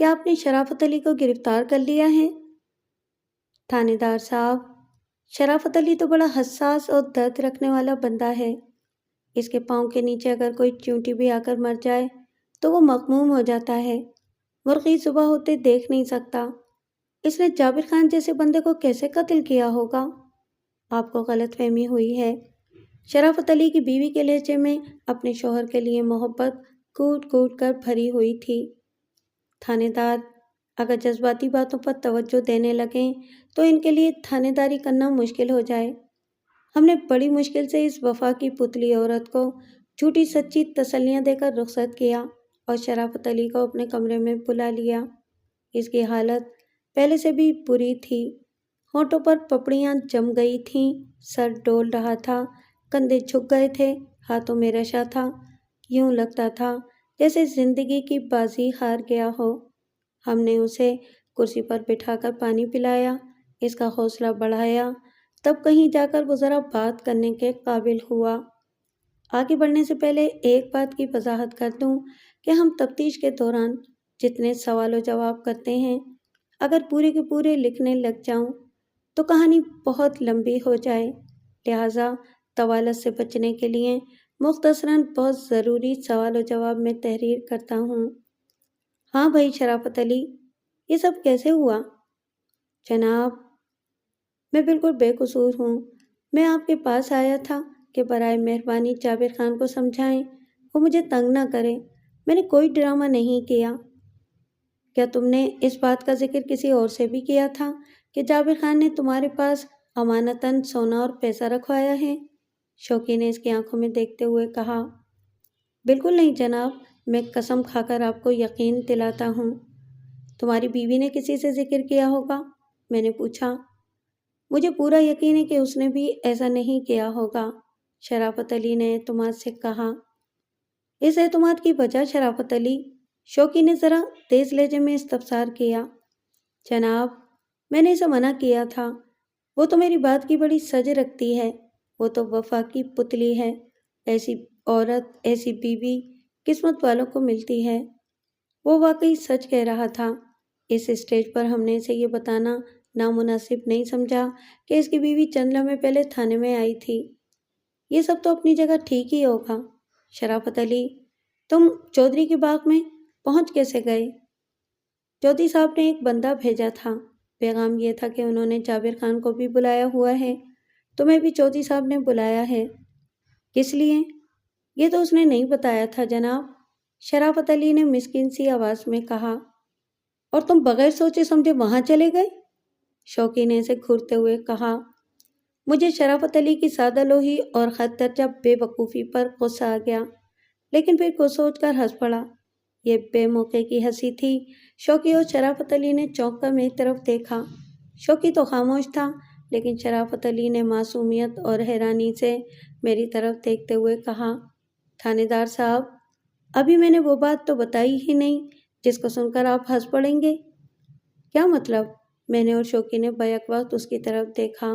کیا آپ نے شرافت علی کو گرفتار کر لیا ہے؟ تھانے دار صاحب، شرافت علی تو بڑا حساس اور درد رکھنے والا بندہ ہے۔ اس کے پاؤں کے نیچے اگر کوئی چونٹی بھی آ کر مر جائے تو وہ مغموم ہو جاتا ہے، مرغی صبح ہوتے دیکھ نہیں سکتا۔ اس نے جابر خان جیسے بندے کو کیسے قتل کیا ہوگا؟ آپ کو غلط فہمی ہوئی ہے۔ شرافت علی کی بیوی کے لہجے میں اپنے شوہر کے لیے محبت کوٹ کوٹ کر بھری ہوئی تھی۔ تھانے دار، اگر جذباتی باتوں پر توجہ دینے لگیں تو ان کے لیے تھانے داری کرنا مشکل ہو جائے۔ ہم نے بڑی مشکل سے اس وفا کی پتلی عورت کو جھوٹی سچی تسلیاں دے کر رخصت کیا اور شرافت علی کو اپنے کمرے میں بلا لیا۔ اس کی حالت پہلے سے بھی بری تھی، ہونٹوں پر پپڑیاں جم گئی تھیں، سر ڈول رہا تھا، کندھے جھک گئے تھے، ہاتھوں میں رشا تھا، یوں لگتا تھا جیسے زندگی کی بازی ہار گیا ہو۔ ہم نے اسے کرسی پر بٹھا کر پانی پلایا، اس کا حوصلہ بڑھایا، تب کہیں جا کر وہ ذرا بات کرنے کے قابل ہوا۔ آگے بڑھنے سے پہلے ایک بات کی وضاحت کر دوں کہ ہم تفتیش کے دوران جتنے سوال و جواب کرتے ہیں، اگر پورے کے پورے لکھنے لگ جاؤں تو کہانی بہت لمبی ہو جائے، لہٰذا طوالت سے بچنے کے لیے مختصراً بہت ضروری سوال و جواب میں تحریر کرتا ہوں۔ ہاں بھائی شرافت علی، یہ سب کیسے ہوا؟ جناب، میں بالکل بے قصور ہوں۔ میں آپ کے پاس آیا تھا کہ برائے مہربانی جابر خان کو سمجھائیں وہ مجھے تنگ نہ کرے۔ میں نے کوئی ڈرامہ نہیں کیا۔ کیا تم نے اس بات کا ذکر کسی اور سے بھی کیا تھا کہ جابر خان نے تمہارے پاس امانتاً سونا اور پیسہ رکھوایا ہے؟ شوقی نے اس کی آنکھوں میں دیکھتے ہوئے کہا۔ بالکل نہیں جناب، میں قسم کھا کر آپ کو یقین دلاتا ہوں۔ تمہاری بیوی نے کسی سے ذکر کیا ہوگا؟ میں نے پوچھا۔ مجھے پورا یقین ہے کہ اس نے بھی ایسا نہیں کیا ہوگا، شرافت علی نے اعتماد سے کہا۔ اس اعتماد کی وجہ شرافت علی؟ شوقی نے ذرا تیز لہجے میں استفسار کیا۔ جناب، میں نے اسے منع کیا تھا، وہ تو میری بات کی بڑی سج رکھتی ہے، وہ تو وفا کی پتلی ہے، ایسی عورت ایسی بیوی قسمت والوں کو ملتی ہے۔ وہ واقعی سچ کہہ رہا تھا۔ اس اسٹیج پر ہم نے اسے یہ بتانا نامناسب نہیں سمجھا کہ اس کی بیوی چند لمحے پہلے تھانے میں آئی تھی۔ یہ سب تو اپنی جگہ ٹھیک ہی ہوگا۔ شرافت علی، تم چودھری کے باغ میں پہنچ کیسے گئے؟ چودھری صاحب نے ایک بندہ بھیجا تھا، پیغام یہ تھا کہ انہوں نے جابر خان کو بھی بلایا ہوا ہے، تمہیں بھی چودھری صاحب نے بلایا ہے۔ کس لیے؟ یہ تو اس نے نہیں بتایا تھا جناب، شرافت علی نے مسکین سی آواز میں کہا۔ اور تم بغیر سوچے سمجھے وہاں چلے گئے؟ شوقی نے اسے گھورتے ہوئے کہا۔ مجھے شرافت علی کی سادہ لوہی اور خط درجہ بے وقوفی پر غصہ آ گیا، لیکن پھر کچھ سوچ کر ہنس پڑا۔ یہ بے موقع کی ہنسی تھی۔ شوقی اور شرافت علی نے چونک کر میری طرف دیکھا۔ شوقی تو خاموش تھا، لیکن شرافت علی نے معصومیت اور حیرانی سے میری طرف دیکھتے ہوئے کہا، تھانے دار صاحب، ابھی میں نے وہ بات تو بتائی ہی نہیں جس کو سن کر آپ ہنس پڑیں گے۔ کیا مطلب؟ میں نے اور شوقی نے بیک وقت اس کی طرف دیکھا۔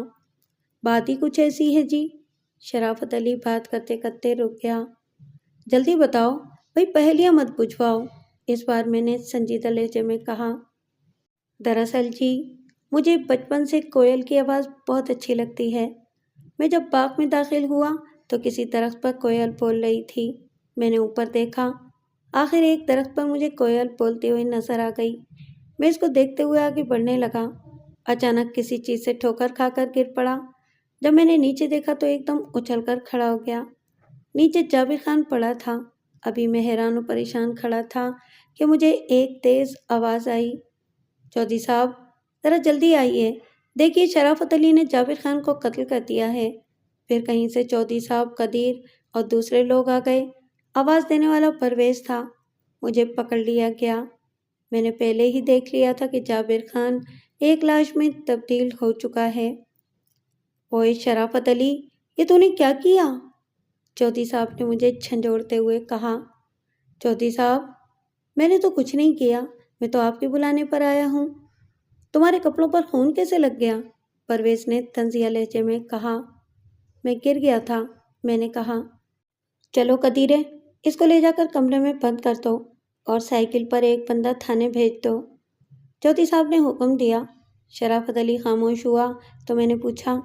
بات ہی کچھ ایسی ہے جی۔ شرافت علی بات کرتے کرتے رک گیا۔ جلدی بتاؤ بھئی، پہلیاں مت بجھواؤ، اس بار میں نے سنجیدہ لہجے میں کہا۔ دراصل جی، مجھے بچپن سے کوئل کی آواز بہت اچھی لگتی ہے۔ میں جب باغ میں داخل ہوا تو کسی درخت پر کوئل بول رہی تھی۔ میں نے اوپر دیکھا، آخر ایک درخت پر مجھے کوئل بولتی ہوئی نظر آ گئی۔ میں اس کو دیکھتے ہوئے آگے بڑھنے لگا۔ اچانک کسی چیز سے ٹھوکر کھا کر گر پڑا۔ جب میں نے نیچے دیکھا تو ایک دم اچھل کر کھڑا ہو گیا۔ نیچے جابر خان پڑا تھا۔ ابھی میں حیران و پریشان کھڑا تھا کہ مجھے ایک تیز آواز آئی، چودھری صاحب ذرا جلدی آئیے، دیکھیے شرافت علی نے جابر خان کو قتل کر دیا ہے۔ پھر کہیں سے چودھری صاحب، قدیر اور دوسرے لوگ آ گئے۔ آواز دینے والا پرویز تھا۔ مجھے پکڑ لیا گیا۔ میں نے پہلے ہی دیکھ لیا تھا کہ جابر خان ایک لاش میں تبدیل ہو چکا ہے۔ اوئے شرافت علی، یہ تو نے کیا کیا؟ چودھری صاحب نے مجھے جھنجھوڑتے ہوئے کہا۔ چودھری صاحب، میں نے تو کچھ نہیں کیا، میں تو آپ کے بلانے پر آیا ہوں۔ تمہارے کپڑوں پر خون کیسے لگ گیا؟ پرویز نے طنزیہ لہجے میں کہا۔ میں گر گیا تھا، میں نے کہا۔ چلو قدیرے، اس کو لے جا کر کمرے میں بند کر دو، اور سائیکل پر ایک بندہ تھانے بھیج دو۔ چودھری صاحب نے حکم دیا۔ شرافت علی خاموش ہوا تو میں نے پوچھا،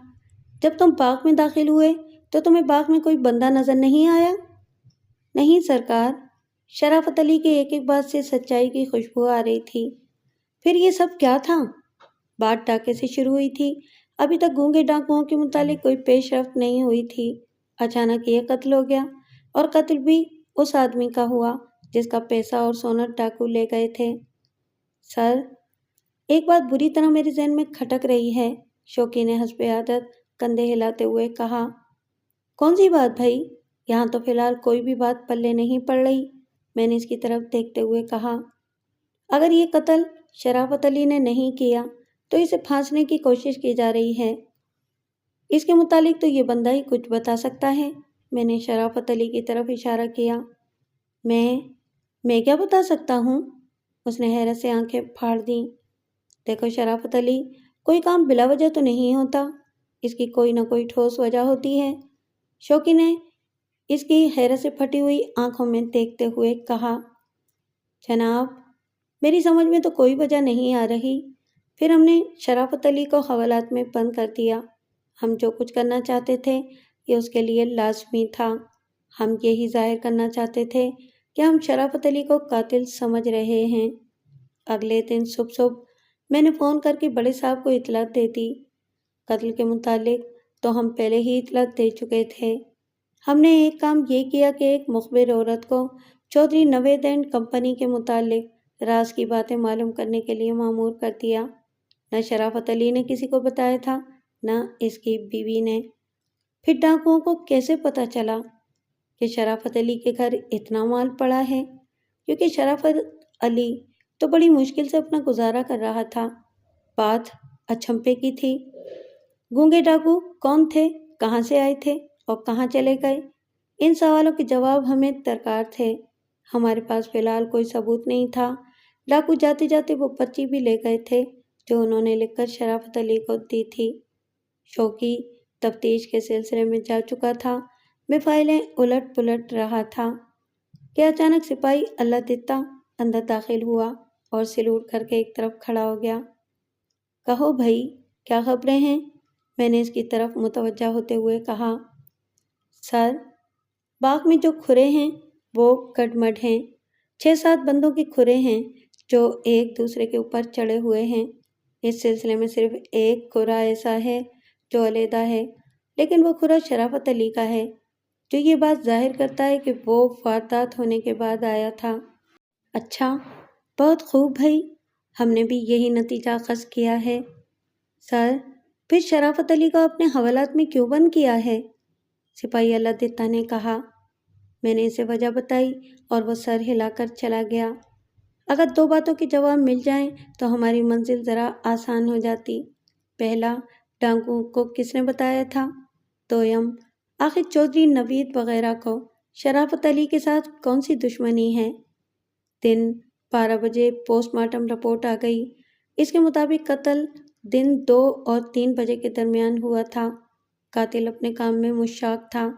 جب تم باغ میں داخل ہوئے تو تمہیں باغ میں کوئی بندہ نظر نہیں آیا؟ نہیں سرکار۔ شرافت علی کے ایک ایک بات سے سچائی کی خوشبو آ رہی تھی۔ پھر یہ سب کیا تھا؟ بات ڈاکے سے شروع ہوئی تھی۔ ابھی تک گونگے ڈاکوؤں کے متعلق کوئی پیش رفت نہیں ہوئی تھی۔ اچانک یہ قتل ہو گیا، اور قتل بھی اس آدمی کا ہوا جس کا پیسہ اور سونا ڈاکو لے گئے تھے۔ سر، ایک بات بری طرح میرے ذہن میں کھٹک رہی ہے، شوکی نے حسب عادت کندھے ہلاتے ہوئے کہا۔ کون سی بات بھائی؟ یہاں تو فی الحال کوئی بھی بات پلے نہیں پڑ رہی، میں نے اس کی طرف دیکھتے ہوئے کہا۔ اگر یہ قتل شرافت علی نے نہیں کیا تو اسے پھانسنے کی کوشش کی جا رہی ہے۔ اس کے متعلق تو یہ بندہ ہی کچھ بتا سکتا ہے، میں نے شرافت علی کی طرف اشارہ کیا۔ میں کیا بتا سکتا ہوں؟ اس نے حیرت سے آنکھیں پھاڑ دیں۔ دیکھو شرافت علی، کوئی کام بلا وجہ تو نہیں ہوتا، اس کی کوئی نہ کوئی ٹھوس وجہ ہوتی ہے، شوکی نے اس کی حیرت سے پھٹی ہوئی آنکھوں میں دیکھتے ہوئے کہا۔ جناب، میری سمجھ میں تو کوئی وجہ نہیں آ رہی۔ پھر ہم نے شرافت علی کو حوالات میں بند کر دیا۔ ہم جو کچھ کرنا چاہتے تھے یہ اس کے لیے لازمی تھا۔ ہم یہی ظاہر کرنا چاہتے تھے کہ ہم شرافت علی کو قاتل سمجھ رہے ہیں۔ اگلے دن صبح میں نے فون کر کے بڑے صاحب کو اطلاع دے دی۔ قتل کے متعلق تو ہم پہلے ہی اطلاع دے چکے تھے۔ ہم نے ایک کام یہ کیا کہ ایک مخبر عورت کو چودھری نوید اینڈ کمپنی کے متعلق راز کی باتیں معلوم کرنے کے لیے مامور کر دیا۔ نہ شرافت علی نے کسی کو بتایا تھا، نہ اس کی بیوی نے۔ پھر ڈاکوؤں کو کیسے پتہ چلا کہ شرافت علی کے گھر اتنا مال پڑا ہے؟ کیونکہ شرافت علی تو بڑی مشکل سے اپنا گزارا کر رہا تھا۔ بات اچھمپے کی تھی۔ گونگے ڈاکو کون تھے، کہاں سے آئے تھے اور کہاں چلے گئے؟ ان سوالوں کے جواب ہمیں درکار تھے۔ ہمارے پاس فی الحال کوئی ثبوت نہیں تھا۔ ڈاکو جاتے جاتے وہ پرچی بھی لے گئے تھے جو انہوں نے لکھ کر شرافت علی کو دی تھی۔ شوکی تفتیش کے سلسلے میں جا چکا تھا۔ میں فائلیں الٹ پلٹ رہا تھا کہ اچانک سپاہی اللہ دتا اندر داخل ہوا اور سلوٹ کر کے ایک طرف کھڑا ہو گیا۔ کہو بھائی، کیا خبریں ہیں؟ میں نے اس کی طرف متوجہ ہوتے ہوئے کہا۔ سر، باغ میں جو کھرے ہیں وہ گڈمڈ ہیں۔ 6-7 بندوں کے کھرے ہیں جو ایک دوسرے کے اوپر چڑھے ہوئے ہیں۔ اس سلسلے میں صرف ایک کھرا ایسا ہے جو علیحدہ ہے، لیکن وہ کھرا شرافت علی کا ہے، جو یہ بات ظاہر کرتا ہے کہ وہ واردات ہونے کے بعد آیا تھا۔ اچھا، بہت خوب بھائی، ہم نے بھی یہی نتیجہ اخذ کیا ہے۔ سر، پھر شرافت علی کو اپنے حوالات میں کیوں بند کیا ہے؟ سپاہی اللہ دتا نے کہا۔ میں نے اسے وجہ بتائی اور وہ سر ہلا کر چلا گیا۔ اگر 2 باتوں کے جواب مل جائیں تو ہماری منزل ذرا آسان ہو جاتی۔ پہلا، ڈاکوؤں کو کس نے بتایا تھا؟ دوم، آخر چودھری نوید وغیرہ کو شرافت علی کے ساتھ کون سی دشمنی ہے؟ دن 12 بجے پوسٹ مارٹم رپورٹ آ گئی۔ اس کے مطابق قتل دن 2 اور 3 بجے کے درمیان ہوا تھا۔ قاتل اپنے کام میں مشتاق تھا۔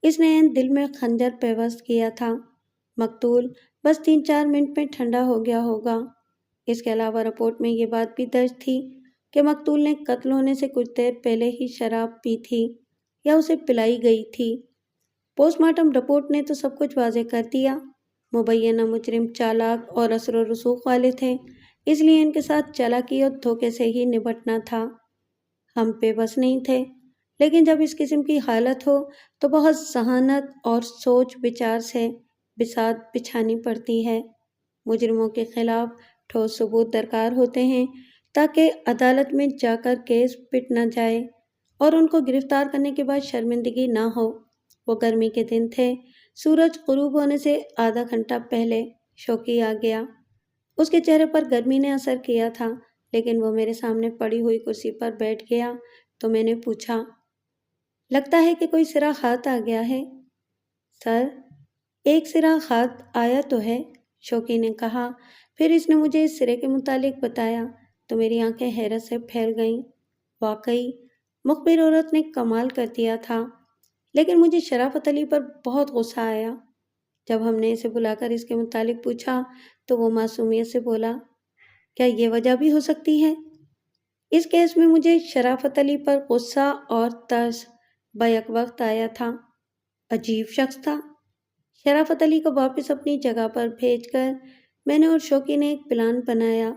اس نے عین دل میں خنجر پیوست کیا تھا۔ مقتول بس 3-4 منٹ میں ٹھنڈا ہو گیا ہوگا۔ اس کے علاوہ رپورٹ میں یہ بات بھی درج تھی کہ مقتول نے قتل ہونے سے کچھ دیر پہلے ہی شراب پی تھی یا اسے پلائی گئی تھی۔ پوسٹ مارٹم رپورٹ نے تو سب کچھ واضح کر دیا۔ مبینہ مجرم چالاک اور اثر و رسوخ والے تھے، اس لیے ان کے ساتھ چالاکی اور دھوکے سے ہی نبٹنا تھا۔ ہم بے بس نہیں تھے، لیکن جب اس قسم کی حالت ہو تو بہت ذہانت اور سوچ بچار سے بساط بچھانی پڑتی ہے۔ مجرموں کے خلاف ٹھوس ثبوت درکار ہوتے ہیں تاکہ عدالت میں جا کر کیس پٹ نہ جائے اور ان کو گرفتار کرنے کے بعد شرمندگی نہ ہو۔ وہ گرمی کے دن تھے۔ سورج غروب ہونے سے آدھا گھنٹہ پہلے شوکی آ گیا۔ اس کے چہرے پر گرمی نے اثر کیا تھا، لیکن وہ میرے سامنے پڑی ہوئی کرسی پر بیٹھ گیا تو میں نے پوچھا، لگتا ہے کہ کوئی سرا خط آ گیا ہے؟ سر، ایک سرا خط آیا تو ہے، شوکی نے کہا۔ پھر اس نے مجھے اس سرے کے متعلق بتایا تو میری آنکھیں حیرت سے پھیل گئیں۔ واقعی مخبر عورت نے کمال کر دیا تھا، لیکن مجھے شرافت علی پر بہت غصہ آیا۔ جب ہم نے اسے بلا کر اس کے متعلق پوچھا تو وہ معصومیت سے بولا، کیا یہ وجہ بھی ہو سکتی ہے؟ اس کیس میں مجھے شرافت علی پر غصہ اور ترس بیک وقت آیا تھا۔ عجیب شخص تھا۔ شرافت علی کو واپس اپنی جگہ پر بھیج کر میں نے اور شوقی نے ایک پلان بنایا۔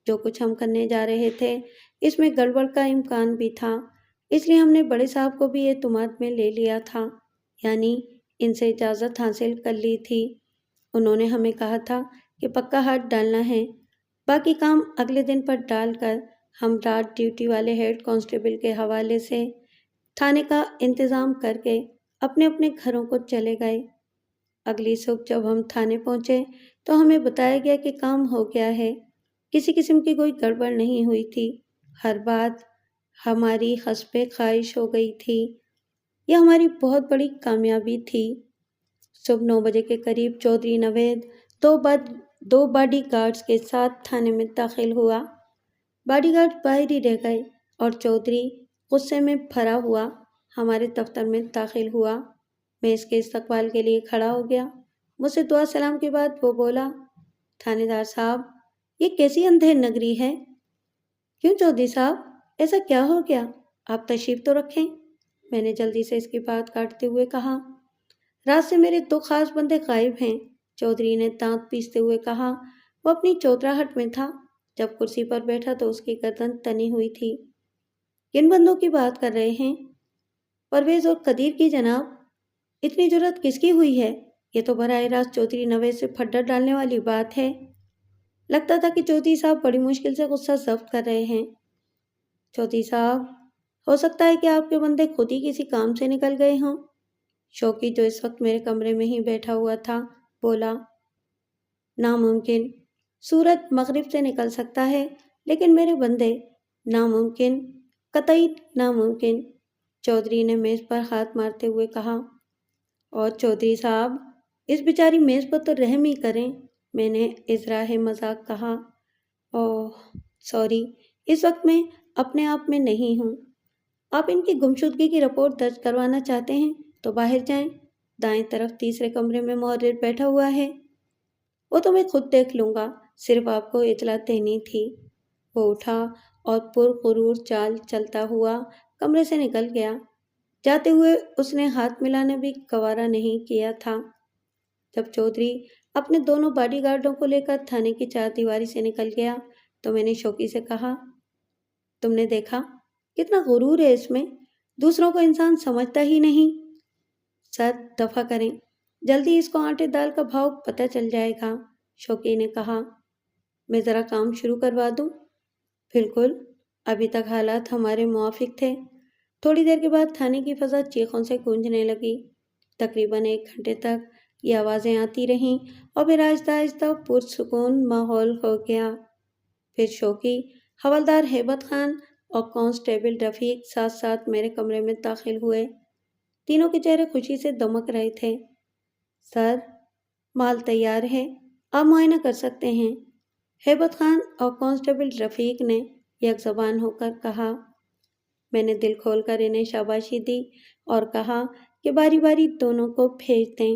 جو کچھ ہم کرنے جا رہے تھے اس میں گڑبڑ کا امکان بھی تھا، اس لیے ہم نے بڑے صاحب کو بھی اعتماد میں لے لیا تھا، یعنی ان سے اجازت حاصل کر لی تھی۔ انہوں نے ہمیں کہا تھا کہ پکا ہاتھ ڈالنا ہے، باقی کام اگلے دن پر ڈال کر ہم رات ڈیوٹی والے ہیڈ کانسٹیبل کے حوالے سے تھانے کا انتظام کر کے اپنے اپنے گھروں کو چلے گئے۔ اگلی صبح جب ہم تھانے پہنچے تو ہمیں بتایا گیا کہ کام ہو گیا ہے، کسی قسم کی کوئی گڑبڑ نہیں ہوئی تھی، ہر بات ہماری حسب خواہش ہو گئی تھی۔ یہ ہماری بہت بڑی کامیابی تھی۔ صبح 9 بجے کے قریب چودھری نوید دو باڈی گارڈز کے ساتھ تھانے میں داخل ہوا۔ باڈی گارڈ باہر ہی رہ گئے اور چودھری غصے میں بھرا ہوا ہمارے دفتر میں داخل ہوا۔ میں اس کے استقبال کے لیے کھڑا ہو گیا۔ مجھ سے دعا سلام کے بعد وہ بولا، تھانے دار صاحب، یہ کیسی اندھیر نگری ہے؟ کیوں چودھری صاحب، ایسا کیا ہو گیا؟ آپ تشریف تو رکھیں۔ میں نے جلدی سے اس کی بات کاٹتے ہوئے کہا، رات سے میرے 2 خاص بندے غائب ہیں۔ چودھری نے دانت پیستے ہوئے کہا، وہ اپنی چوتراہٹ میں تھا۔ جب کرسی پر بیٹھا تو اس کی گردن تنی ہوئی تھی۔ کن بندوں کی بات کر رہے ہیں؟ پرویز اور قدیر کی جناب۔ اتنی جرأت کس کی ہوئی ہے؟ یہ تو براہ راست چودھری نوید سے پھڈر ڈالنے والی بات ہے۔ لگتا تھا کہ چودھری صاحب بڑی مشکل سے غصہ ضبط کر رہے ہیں۔ چودھری صاحب، ہو سکتا ہے کہ آپ کے بندے خود ہی کسی کام سے نکل گئے ہوں۔ شوقی جو اس وقت میرے کمرے میں ہی بیٹھا ہوا تھا بولا، ناممکن، سورج مغرب سے نکل سکتا ہے لیکن میرے بندے، ناممکن، قطعی ناممکن۔ چودھری نے میز پر ہاتھ مارتے ہوئے کہا، اور چودھری صاحب، اس بیچاری میز پر تو رحم ہی کریں۔ میں نے اظہار مذاق کہا، اوہ سوری، اس وقت میں اپنے آپ میں نہیں ہوں۔ آپ ان کی گمشدگی کی رپورٹ درج کروانا چاہتے ہیں تو باہر جائیں، دائیں طرف تیسرے کمرے میں محرر بیٹھا ہوا ہے، وہ تو میں خود دیکھ لوں گا، صرف آپ کو اطلاع دینی تھی۔ وہ اٹھا اور پرغرور چال چلتا ہوا کمرے سے نکل گیا۔ جاتے ہوئے اس نے ہاتھ ملانا بھی گوارا نہیں کیا تھا۔ جب چودھری اپنے دونوں باڈی گارڈوں کو لے کر تھانے کی چہاردیواری سے نکل گیا تو میں نے شوقی سے کہا، تم نے دیکھا کتنا غرور ہے اس میں، دوسروں کو انسان سمجھتا ہی نہیں۔ سر دفع کریں، جلدی اس کو آٹے دال کا بھاؤ پتہ چل جائے گا، شوقی نے کہا۔ میں ذرا کام شروع کروا دوں؟ بالکل، ابھی تک حالات ہمارے موافق تھے۔ تھوڑی دیر کے بعد تھانے کی فضا چیخوں سے گونجنے لگی۔ تقریباً 1 گھنٹے تک یہ آوازیں آتی رہیں اور پھر آہستہ آہستہ پرسکون ماحول ہو گیا۔ پھر شوقی، حوالدار ہیبت خان اور کانسٹیبل رفیق ساتھ ساتھ میرے کمرے میں داخل ہوئے۔ تینوں کے چہرے خوشی سے دمک رہے تھے۔ سر، مال تیار ہے، آپ معائنہ کر سکتے ہیں، ہیبت خان اور کانسٹیبل رفیق نے یک زبان ہو کر کہا۔ میں نے دل کھول کر انہیں شاباشی دی اور کہا کہ باری باری دونوں کو بھیج دیں۔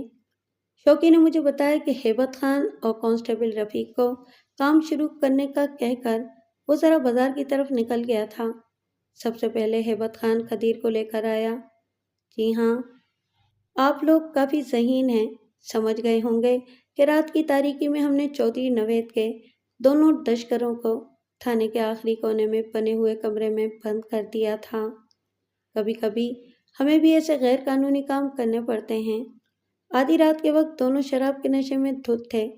شوقی نے مجھے بتایا کہ ہیبت خان اور کانسٹیبل رفیق کو کام شروع کرنے کا کہہ کر وہ ذرا بازار کی طرف نکل گیا تھا۔ سب سے پہلے ہیبت خان قدیر کو لے کر آیا۔ جی ہاں، آپ لوگ کافی ذہین ہیں، سمجھ گئے ہوں گے کہ رات کی تاریکی میں ہم نے چودھری نوید کے دونوں دشکروں کو تھانے کے آخری کونے میں بنے ہوئے کمرے میں بند کر دیا تھا۔ کبھی کبھی ہمیں بھی ایسے غیر قانونی کام کرنے پڑتے ہیں۔ آدھی رات کے وقت دونوں شراب کے نشے میں دھت تھے،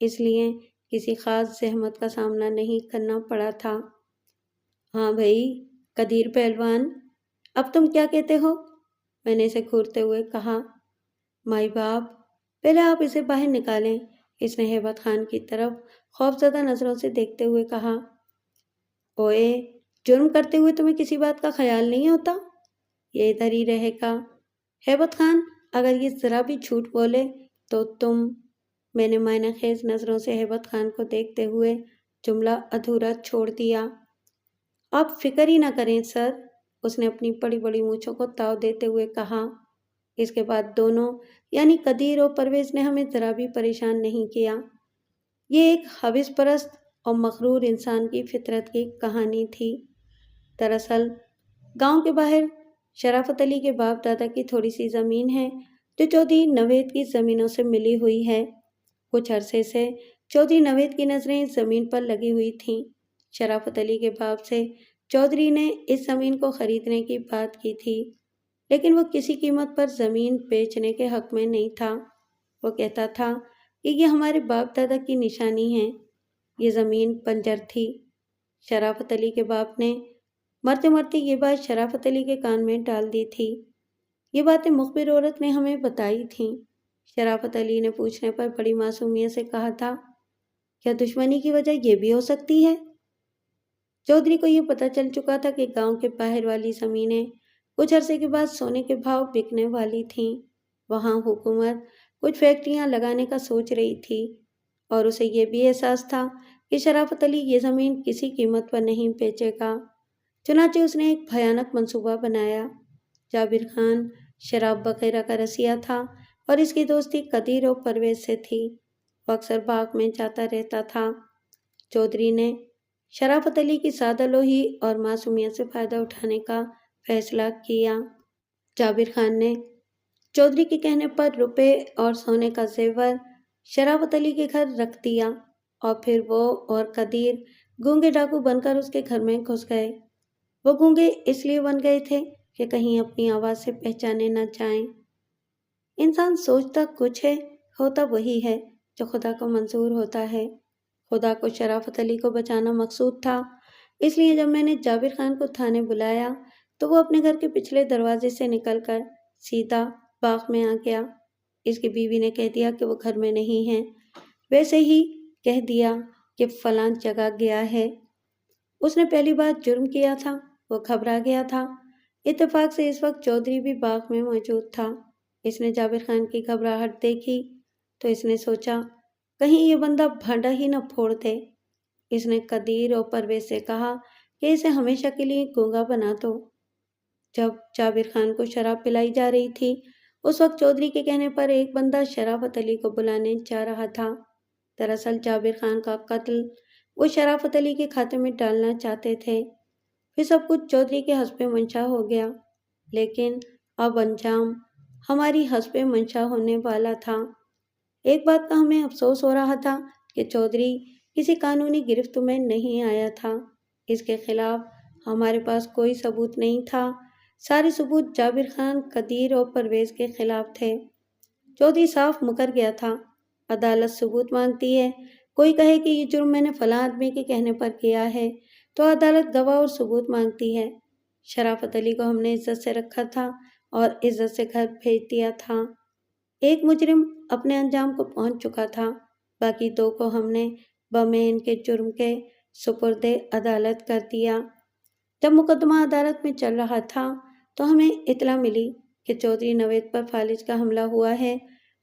اس لیے کسی خاص زحمت کا سامنا نہیں کرنا پڑا تھا۔ ہاں بھائی قدیر پہلوان، اب تم کیا کہتے ہو؟ میں نے اسے گھورتے ہوئے کہا۔ مائی باپ، پہلے آپ اسے باہر نکالیں، اس نے ہیبت خان کی طرف خوفزدہ نظروں سے دیکھتے ہوئے کہا۔ اوئے، جرم کرتے ہوئے تمہیں کسی بات کا خیال نہیں ہوتا؟ یہ ادھر ہی رہے گا۔ ہیبت خان، اگر یہ ذرا بھی جھوٹ بولے تو تم… میں نے معنی خیز نظروں سے ہیبت خان کو دیکھتے ہوئے جملہ ادھورا چھوڑ دیا۔ آپ فکر ہی نہ کریں سر، اس نے اپنی بڑی بڑی مونچھوں کو تاؤ دیتے ہوئے کہا۔ اس کے بعد دونوں یعنی قدیر اور پرویز نے ہمیں ذرا بھی پریشان نہیں کیا۔ یہ ایک حوث پرست اور مغرور انسان کی فطرت کی کہانی تھی۔ دراصل گاؤں کے باہر شرافت علی کے باپ دادا کی تھوڑی سی زمین ہے جو چودھری نوید کی زمینوں سے ملی ہوئی ہے۔ کچھ عرصے سے چودھری نوید کی نظریں اس زمین پر لگی ہوئی تھیں۔ شرافت علی کے باپ سے چودھری نے اس زمین کو خریدنے کی بات کی تھی، لیکن وہ کسی قیمت پر زمین بیچنے کے حق میں نہیں تھا۔ وہ کہتا تھا کہ یہ ہمارے باپ دادا کی نشانی ہے۔ یہ زمین بنجر تھی۔ شرافت علی کے باپ نے مرتے مرتے یہ بات شرافت علی کے کان میں ڈال دی تھی۔ یہ باتیں مخبر عورت نے ہمیں بتائی تھیں۔ شرافت علی نے پوچھنے پر بڑی معصومیت سے کہا تھا، کیا دشمنی کی وجہ یہ بھی ہو سکتی ہے؟ چودھری کو یہ پتہ چل چکا تھا کہ گاؤں کے باہر والی زمینیں کچھ عرصے کے بعد سونے کے بھاؤ بکنے والی تھیں۔ وہاں حکومت کچھ فیکٹریاں لگانے کا سوچ رہی تھی اور اسے یہ بھی احساس تھا کہ شرافت علی یہ زمین کسی قیمت پر نہیں بیچے گا۔ چنانچہ اس نے ایک بھیانک منصوبہ بنایا۔ جابر خان شراب وغیرہ کا رسیا تھا اور اس کی دوستی قدیر و پرویز سے تھی۔ وہ اکثر باغ میں جاتا رہتا تھا۔ چودھری نے شرافت علی کی سادہ لوہی اور معصومیت سے فائدہ اٹھانے کا فیصلہ کیا۔ جابر خان نے چودھری کے کہنے پر روپے اور سونے کا زیور شرافت علی کے گھر رکھ دیا اور پھر وہ اور قدیر گونگے ڈاکو بن کر اس کے گھر میں گھس گئے۔ وہ گونگے اس لیے بن گئے تھے کہ کہیں اپنی آواز سے پہچانے نہ جائیں۔ انسان سوچتا کچھ ہے، ہوتا وہی ہے جو خدا کو منظور ہوتا ہے۔ خدا کو شرافت علی کو بچانا مقصود تھا، اس لیے جب میں نے جابر خان کو تھانے بلایا تو وہ اپنے گھر کے پچھلے دروازے سے نکل کر سیدھا باغ میں آ گیا۔ اس کی بیوی نے کہہ دیا کہ وہ گھر میں نہیں ہے، ویسے ہی کہہ دیا کہ فلاں جگہ گیا ہے۔ اس نے پہلی بار جرم کیا تھا، وہ گھبرا گیا تھا۔ اتفاق سے اس وقت چودھری بھی باغ میں موجود تھا۔ اس نے جابر خان کی گھبراہٹ دیکھی تو اس نے سوچا کہیں یہ بندہ بھانڈا ہی نہ پھوڑ دے۔ اس نے قدیر اور پرویز سے کہا کہ اسے ہمیشہ کے لیے گونگا بنا دو۔ جب جابر خان کو شراب پلائی جا رہی تھی اس وقت چودھری کے کہنے پر ایک بندہ شرافت علی کو بلانے جا رہا تھا۔ دراصل جابر خان کا قتل وہ شرافت علی کے کھاتے میں ڈالنا چاہتے تھے۔ پھر سب کچھ چودھری کے حسب منشا ہو گیا، لیکن اب انجام ہماری حسب منشا ہونے والا تھا۔ ایک بات کا ہمیں افسوس ہو رہا تھا کہ چودھری کسی قانونی گرفت میں نہیں آیا تھا۔ اس کے خلاف ہمارے پاس کوئی ثبوت نہیں تھا۔ سارے ثبوت جابر خان، قدیر اور پرویز کے خلاف تھے۔ چودھری صاف مکر گیا تھا۔ عدالت ثبوت مانگتی ہے، کوئی کہے کہ یہ جرم میں نے فلاں آدمی کے کہنے پر کیا ہے تو عدالت گواہ اور ثبوت مانگتی ہے۔ شرافت علی کو ہم نے عزت سے رکھا تھا اور عزت سے گھر بھیج دیا تھا۔ ایک مجرم اپنے انجام کو پہنچ چکا تھا، باقی دو کو ہم نے بمے ان کے جرم کے سپرد عدالت کر دیا۔ جب مقدمہ عدالت میں چل رہا تھا تو ہمیں اطلاع ملی کہ چودھری نوید پر فالج کا حملہ ہوا ہے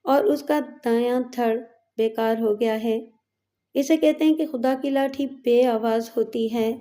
اور اس کا دایاں دھڑ بیکار ہو گیا ہے۔ اسے کہتے ہیں کہ خدا کی لاٹھی بے آواز ہوتی ہے۔